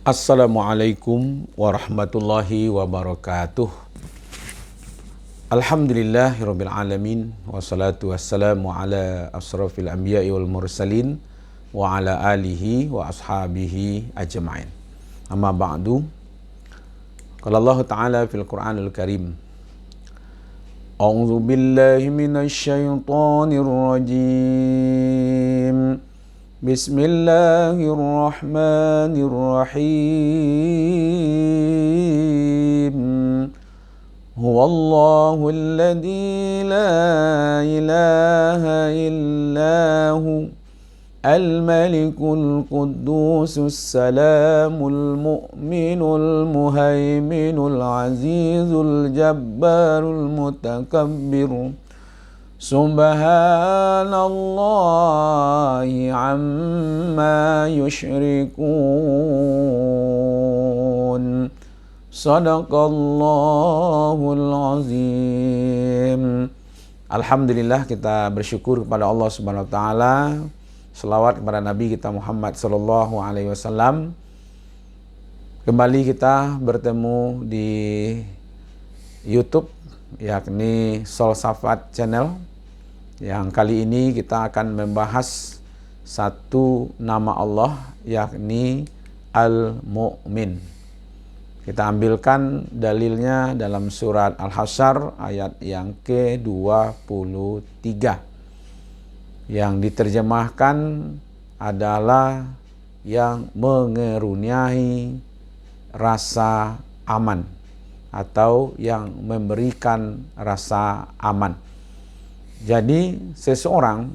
Assalamualaikum warahmatullahi wabarakatuh. Alhamdulillahirabbil alamin wassalatu wassalamu ala asrafil anbiya'i wal mursalin wa ala alihi wa ashabihi ajma'in. Amma ba'du. Qala Allah Ta'ala fil Qur'anil Karim. A'udzu billahi minasy syaithanir rajim. Bismillahirrahmanirrahim. Huwallahu alladzi la ilaha illahu al-malikul quddusus salamul mu'minul muhaiminul azizul jabbarul mutakabbir. Subhanallahi amma yushrikun. Sadaqallahul azim. Alhamdulillah, kita bersyukur kepada Allah Subhanahu wa taala. Selawat kepada Nabi kita Muhammad sallallahu alaihi wasallam. Kembali kita bertemu di YouTube, yakni Sol Safat Channel, yang kali ini kita akan membahas satu nama Allah, yakni Al-Mu'min. Kita ambilkan dalilnya dalam surat Al-Hasyr ayat yang ke-23, yang diterjemahkan adalah yang mengeruniai rasa aman, atau yang memberikan rasa aman. Jadi seseorang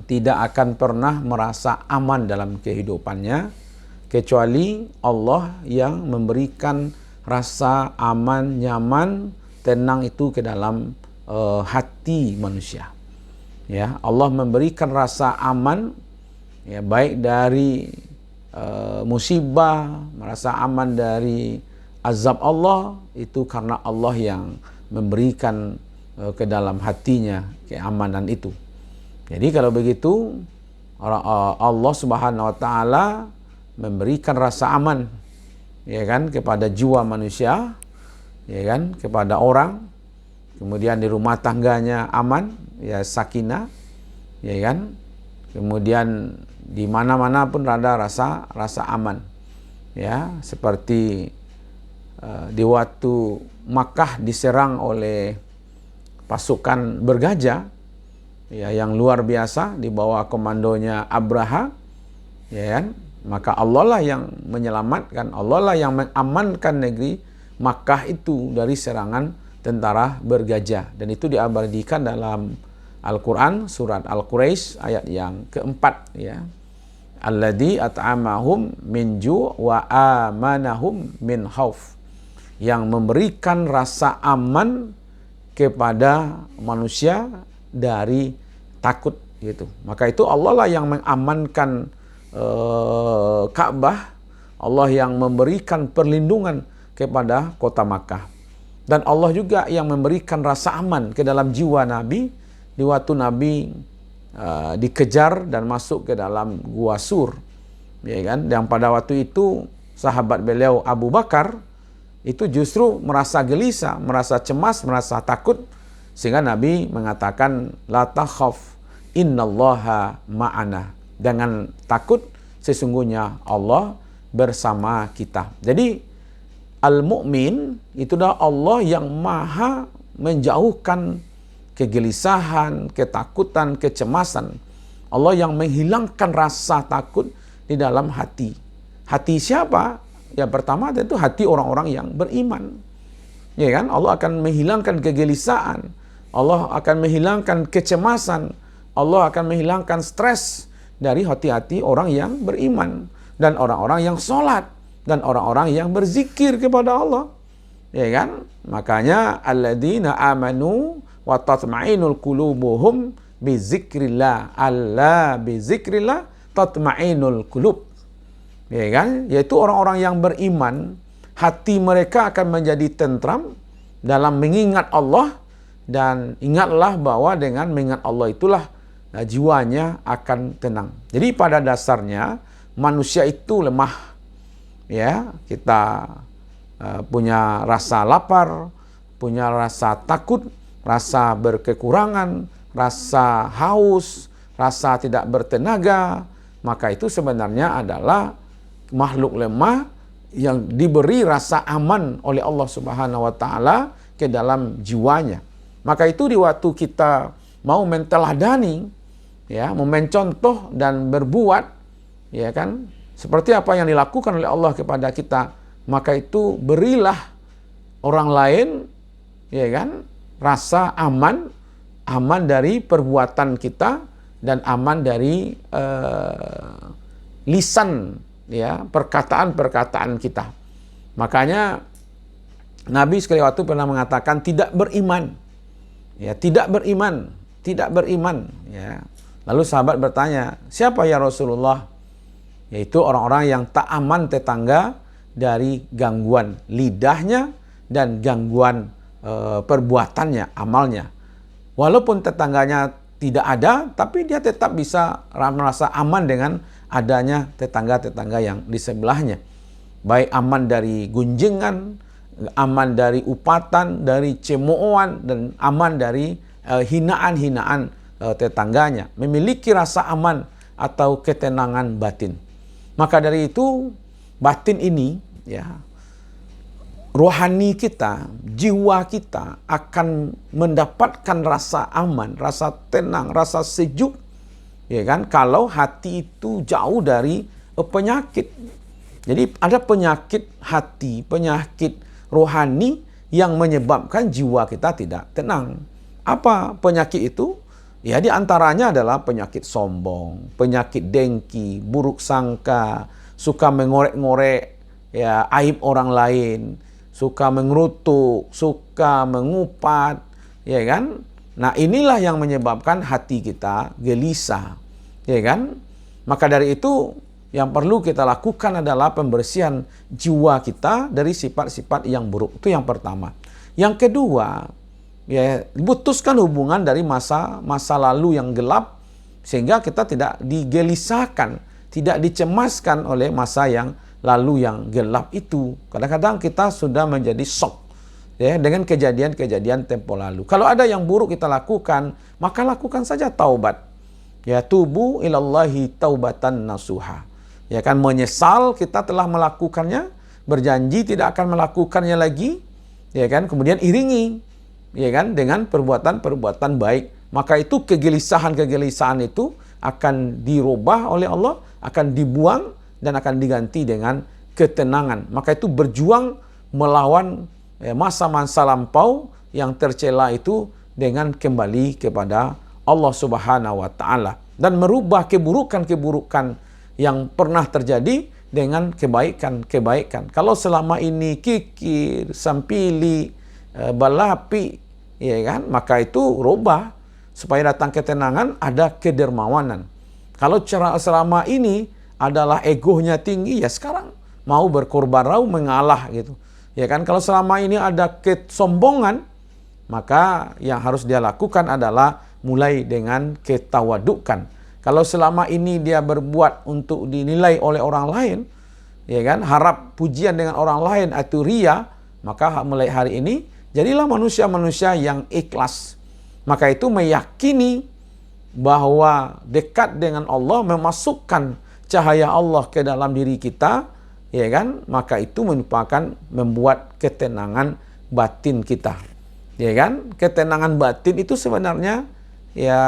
tidak akan pernah merasa aman dalam kehidupannya kecuali Allah yang memberikan rasa aman, nyaman, tenang itu ke dalam hati manusia. Ya, Allah memberikan rasa aman, ya, baik dari musibah, merasa aman dari azab Allah, itu karena Allah yang memberikan ke dalam hatinya keamanan itu. Jadi kalau begitu, Allah Subhanahu wa taala memberikan rasa aman, ya kan, kepada jiwa manusia, ya kan, kepada orang. Kemudian di rumah tangganya aman, ya, sakinah, ya kan. Kemudian di mana-mana pun ada rasa aman. Ya, seperti di waktu Makkah diserang oleh pasukan bergajah, ya, yang luar biasa di bawah komandonya Abraha, ya kan. Maka Allah lah yang menyelamatkan, Allah lah yang mengamankan negeri Makkah itu dari serangan tentara bergajah. Dan itu diabadikan dalam Al-Quran, surat Al-Quraisy ayat yang keempat, ya. Alladzi at'amahum min ju' wa amanahum min khauf. Yang memberikan rasa aman kepada manusia dari takut, gitu. Maka itu Allah lah yang mengamankan Ka'bah, Allah yang memberikan perlindungan kepada kota Makkah, dan Allah juga yang memberikan rasa aman ke dalam jiwa Nabi di waktu Nabi dikejar dan masuk ke dalam gua Sur, ya kan. Yang pada waktu itu sahabat beliau Abu Bakar itu justru merasa gelisah, merasa cemas, merasa takut, sehingga Nabi mengatakan la takhaf innallaha ma'ana. Jangan takut, sesungguhnya Allah bersama kita. Jadi Al-Mu'min itu adalah Allah yang maha menjauhkan kegelisahan, ketakutan, kecemasan. Allah yang menghilangkan rasa takut di dalam hati. Hati siapa? Yang pertama tentu hati orang-orang yang beriman. Ya kan? Allah akan menghilangkan kegelisahan, Allah akan menghilangkan kecemasan, Allah akan menghilangkan stres dari hati-hati orang yang beriman, dan orang-orang yang sholat, dan orang-orang yang berzikir kepada Allah, ya kan. Makanya alladzina amanu wa tatma'inul qulubuhum bizikrillah, alla bizikrillah tatma'inul qulub, ya kan. Yaitu orang-orang yang beriman, hati mereka akan menjadi tentram dalam mengingat Allah, dan ingatlah bahwa dengan mengingat Allah itulah jiwanya akan tenang. Jadi pada dasarnya manusia itu lemah, ya, kita punya rasa lapar, punya rasa takut, rasa berkekurangan, rasa haus, rasa tidak bertenaga, maka itu sebenarnya adalah makhluk lemah yang diberi rasa aman oleh Allah Subhanahu wa taala ke dalam jiwanya. Maka itu di waktu kita mau menteladani, ya, mau mencontoh dan berbuat, ya kan, seperti apa yang dilakukan oleh Allah kepada kita, maka itu berilah orang lain, ya kan, rasa aman, aman dari perbuatan kita dan aman dari lisan, ya, perkataan-perkataan kita. Makanya Nabi sekali waktu pernah mengatakan tidak beriman, ya, tidak beriman, tidak beriman, ya. Lalu sahabat bertanya, siapa ya Rasulullah? Yaitu orang-orang yang tak aman tetangga dari gangguan lidahnya dan gangguan perbuatannya, amalnya. Walaupun tetangganya tidak ada, tapi dia tetap bisa merasa aman dengan adanya tetangga-tetangga yang di sebelahnya. Baik aman dari gunjingan, aman dari upatan, dari cemoohan, dan aman dari hinaan-hinaan tetangganya. Memiliki rasa aman atau ketenangan batin. Maka dari itu, batin ini, ya, rohani kita, jiwa kita akan mendapatkan rasa aman, rasa tenang, rasa sejuk, ya kan, kalau hati itu jauh dari penyakit. Jadi ada penyakit hati, penyakit rohani yang menyebabkan jiwa kita tidak tenang. Apa penyakit itu? Ya, di antaranya adalah penyakit sombong, penyakit dengki, buruk sangka, suka mengorek-ngorek, ya, aib orang lain, suka mengerutuk, suka mengupat, ya kan? Nah, inilah yang menyebabkan hati kita gelisah, ya kan? Maka dari itu yang perlu kita lakukan adalah pembersihan jiwa kita dari sifat-sifat yang buruk. Itu yang pertama. Yang kedua, ya, putuskan hubungan dari masa lalu yang gelap sehingga kita tidak digelisahkan, tidak dicemaskan oleh masa yang lalu yang gelap itu. Kadang-kadang kita sudah menjadi shock, ya, dengan kejadian-kejadian tempo lalu. Kalau ada yang buruk kita lakukan, maka lakukan saja taubat. Ya, tubu ilallahi taubatan nasuha. Ya kan, menyesal kita telah melakukannya, berjanji tidak akan melakukannya lagi, ya kan, kemudian iringi, ya kan, dengan perbuatan-perbuatan baik. Maka itu kegelisahan-kegelisahan itu akan dirubah oleh Allah, akan dibuang dan akan diganti dengan ketenangan. Maka itu berjuang melawan masa-masa lampau yang tercela itu dengan kembali kepada Allah Subhanahu wa taala dan merubah keburukan-keburukan yang pernah terjadi dengan kebaikan-kebaikan. Kalau selama ini kikir, sampili, balapi, ya kan, maka itu rubah supaya datang ketenangan, ada kedermawanan. Kalau selama ini adalah egonya tinggi, ya sekarang mau berkorban raw mengalah gitu. Ya kan, kalau selama ini ada kesombongan, maka yang harus dia lakukan adalah mulai dengan ketawadukan. Kalau selama ini dia berbuat untuk dinilai oleh orang lain, ya kan, harap pujian dengan orang lain atau ria, maka mulai hari ini jadilah manusia-manusia yang ikhlas. Maka itu meyakini bahwa dekat dengan Allah, memasukkan cahaya Allah ke dalam diri kita, ya kan, maka itu merupakan membuat ketenangan batin kita. Ya kan, ketenangan batin itu sebenarnya ya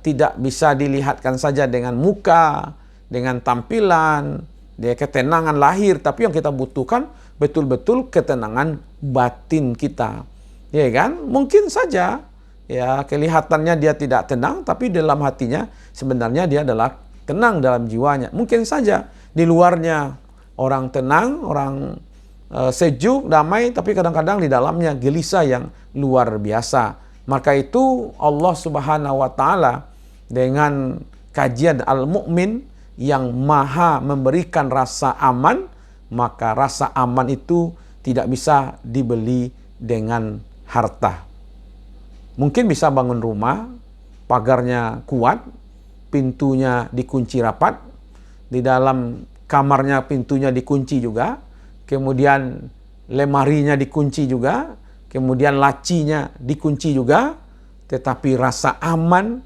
tidak bisa dilihatkan saja dengan muka, dengan tampilan, dia ketenangan lahir, tapi yang kita butuhkan betul-betul ketenangan batin kita. Ya kan? Mungkin saja ya kelihatannya dia tidak tenang, tapi dalam hatinya sebenarnya dia adalah tenang dalam jiwanya. Mungkin saja di luarnya orang tenang, orang sejuk, damai, tapi kadang-kadang di dalamnya gelisah yang luar biasa. Maka itu Allah Subhanahu wa taala dengan kajian Al-Mu'min yang maha memberikan rasa aman, maka rasa aman itu tidak bisa dibeli dengan harta. Mungkin bisa bangun rumah, pagarnya kuat, pintunya dikunci rapat, di dalam kamarnya pintunya dikunci juga, kemudian lemarinya dikunci juga, kemudian lacinya dikunci juga, tetapi rasa aman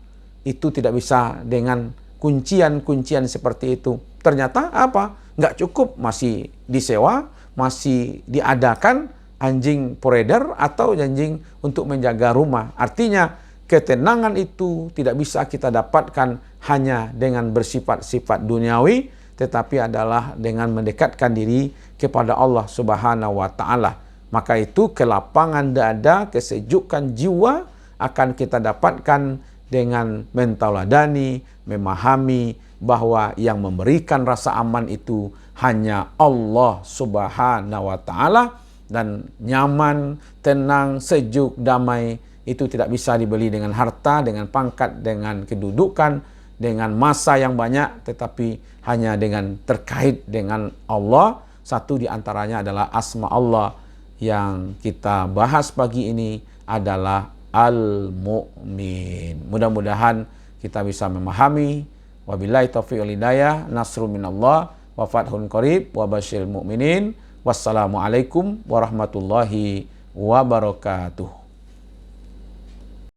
itu tidak bisa dengan kuncian-kuncian seperti itu. Ternyata apa? Nggak cukup, masih disewa, masih diadakan anjing poreder atau anjing untuk menjaga rumah. Artinya ketenangan itu tidak bisa kita dapatkan hanya dengan bersifat-sifat duniawi, tetapi adalah dengan mendekatkan diri kepada Allah Subhanahu wa Ta'ala. Maka itu kelapangan dada, kesejukan jiwa akan kita dapatkan dengan mentauladani, memahami bahwa yang memberikan rasa aman itu hanya Allah Subhanahu wa Ta'ala, dan nyaman, tenang, sejuk, damai itu tidak bisa dibeli dengan harta, dengan pangkat, dengan kedudukan, dengan masa yang banyak, tetapi hanya dengan terkait dengan Allah. Satu di antaranya adalah asma Allah yang kita bahas pagi ini adalah Al-Mu'min. Mudah-mudahan kita bisa memahami. Wabillahi taufiq wal hidayah, nasrun minallah, wa fathun qarib, wa basyiril mu'minin. Wassalamualaikum warahmatullahi wabarakatuh.